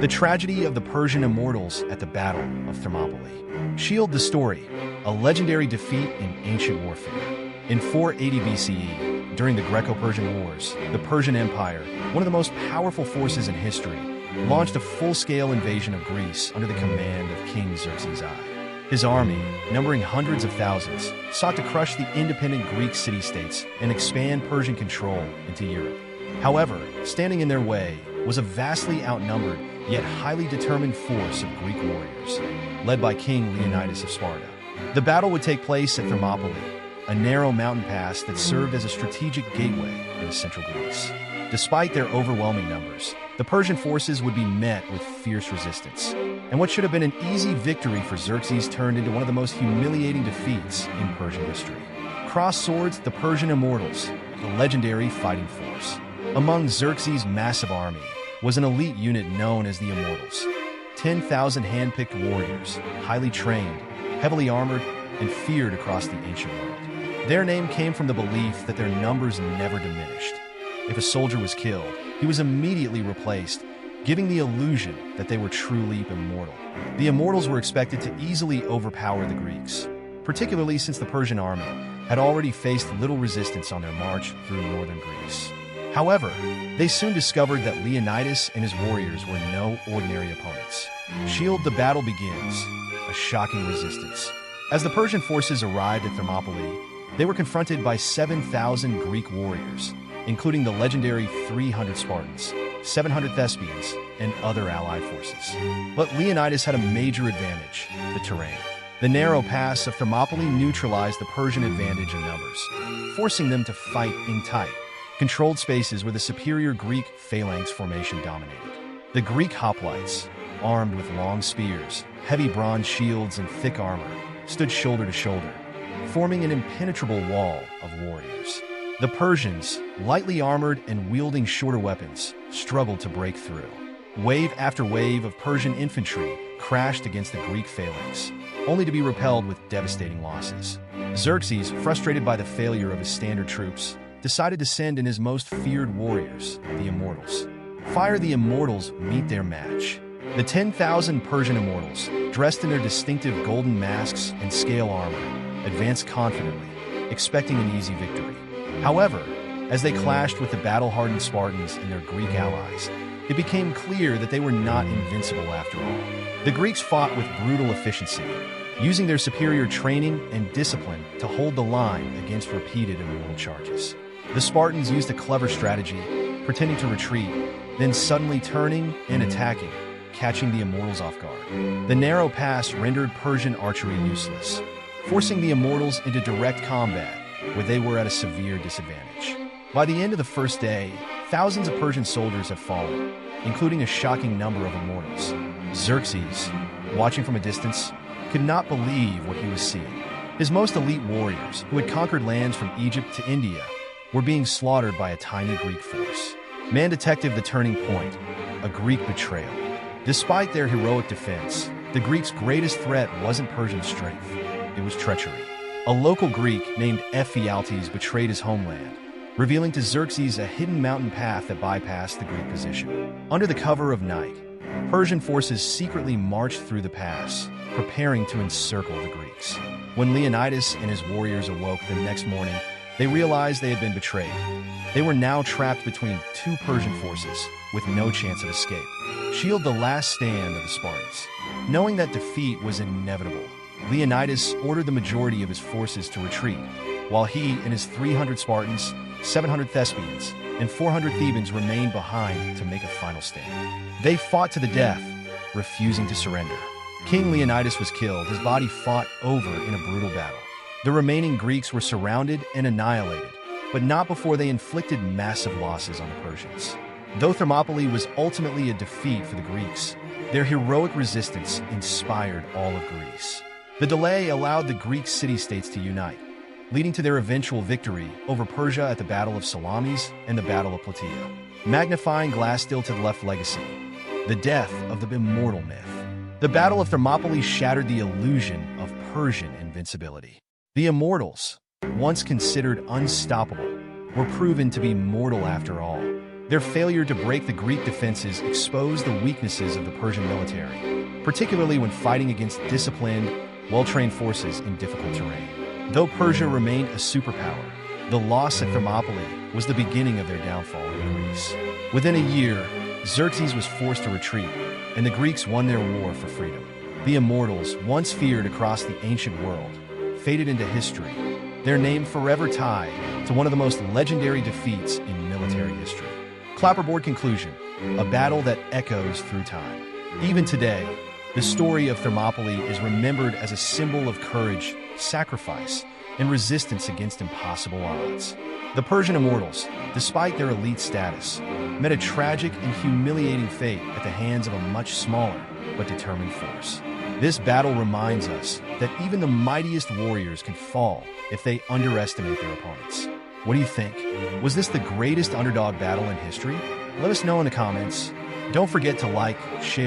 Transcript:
The tragedy of the Persian Immortals at the Battle of Thermopylae. Shield the story, a legendary defeat in ancient warfare. In 480 BCE, during the Greco-Persian Wars, the Persian Empire, one of the most powerful forces in history, launched a full-scale invasion of Greece under the command of King Xerxes I. His army, numbering hundreds of thousands, sought to crush the independent Greek city-states and expand Persian control into Europe. However, standing in their way was a vastly outnumbered yet highly determined force of Greek warriors, led by King Leonidas of Sparta. The battle would take place at Thermopylae, a narrow mountain pass that served as a strategic gateway into central Greece. Despite their overwhelming numbers, the Persian forces would be met with fierce resistance, and what should have been an easy victory for Xerxes turned into one of the most humiliating defeats in Persian history. Crossed swords, the Persian Immortals, the legendary fighting force. Among Xerxes' massive army was an elite unit known as the Immortals, 10,000 hand-picked warriors, highly trained, heavily armored, and feared across the ancient world. Their name came from the belief that their numbers never diminished. If a soldier was killed, he was immediately replaced, giving the illusion that they were truly immortal. The Immortals were expected to easily overpower the Greeks, particularly since the Persian army had already faced little resistance on their march through northern Greece. However, they soon discovered that Leonidas and his warriors were no ordinary opponents. Shield, the battle begins, a shocking resistance. As the Persian forces arrived at Thermopylae, they were confronted by 7,000 Greek warriors, including the legendary 300 Spartans, 700 Thespians, and other allied forces. But Leonidas had a major advantage: the terrain. The narrow pass of Thermopylae neutralized the Persian advantage in numbers, forcing them to fight in tight, controlled spaces where the superior Greek phalanx formation dominated. The Greek hoplites, armed with long spears, heavy bronze shields, and thick armor, stood shoulder to shoulder, forming an impenetrable wall of warriors. The Persians, lightly armored and wielding shorter weapons, struggled to break through. Wave after wave of Persian infantry crashed against the Greek phalanx, only to be repelled with devastating losses. Xerxes, frustrated by the failure of his standard troops, decided to send in his most feared warriors, the Immortals. Fire, the Immortals meet their match. The 10,000 Persian Immortals, dressed in their distinctive golden masks and scale armor, advanced confidently, expecting an easy victory. However, as they clashed with the battle-hardened Spartans and their Greek allies, it became clear that they were not invincible after all. The Greeks fought with brutal efficiency, using their superior training and discipline to hold the line against repeated immortal charges. The Spartans used a clever strategy, pretending to retreat, then suddenly turning and attacking, catching the Immortals off guard. The narrow pass rendered Persian archery useless, forcing the Immortals into direct combat, where they were at a severe disadvantage. By the end of the first day, thousands of Persian soldiers have fallen, including a shocking number of Immortals. Xerxes, watching from a distance, could not believe what he was seeing. His most elite warriors, who had conquered lands from Egypt to India, were being slaughtered by a tiny Greek force. Man Detective: The Turning Point, a Greek betrayal. Despite their heroic defense, the Greeks' greatest threat wasn't Persian strength, it was treachery. A local Greek named Ephialtes betrayed his homeland, revealing to Xerxes a hidden mountain path that bypassed the Greek position. Under the cover of night, Persian forces secretly marched through the pass, preparing to encircle the Greeks. When Leonidas and his warriors awoke the next morning, they realized they had been betrayed. They were now trapped between two Persian forces, with no chance of escape. Shield, the last stand of the Spartans. Knowing that defeat was inevitable, Leonidas ordered the majority of his forces to retreat, while he and his 300 Spartans, 700 Thespians, and 400 Thebans remained behind to make a final stand. They fought to the death, refusing to surrender. King Leonidas was killed, his body fought over in a brutal battle. The remaining Greeks were surrounded and annihilated, but not before they inflicted massive losses on the Persians. Though Thermopylae was ultimately a defeat for the Greeks, their heroic resistance inspired all of Greece. The delay allowed the Greek city-states to unite, leading to their eventual victory over Persia at the Battle of Salamis and the Battle of Plataea. Magnifying glass still to the left legacy, the death of the immortal myth. The Battle of Thermopylae shattered the illusion of Persian invincibility. The Immortals, once considered unstoppable, were proven to be mortal after all. Their failure to break the Greek defenses exposed the weaknesses of the Persian military, particularly when fighting against disciplined, well-trained forces in difficult terrain. Though Persia remained a superpower, the loss at Thermopylae was the beginning of their downfall in Greece. Within a year, Xerxes was forced to retreat, and the Greeks won their war for freedom. The Immortals, once feared across the ancient world, faded into history, their name forever tied to one of the most legendary defeats in military history. Clapperboard conclusion, a battle that echoes through time. Even today, the story of Thermopylae is remembered as a symbol of courage, sacrifice, and resistance against impossible odds. The Persian Immortals, despite their elite status, met a tragic and humiliating fate at the hands of a much smaller but determined force. This battle reminds us that even the mightiest warriors can fall if they underestimate their opponents. What do you think? Was this the greatest underdog battle in history? Let us know in the comments. Don't forget to like, share,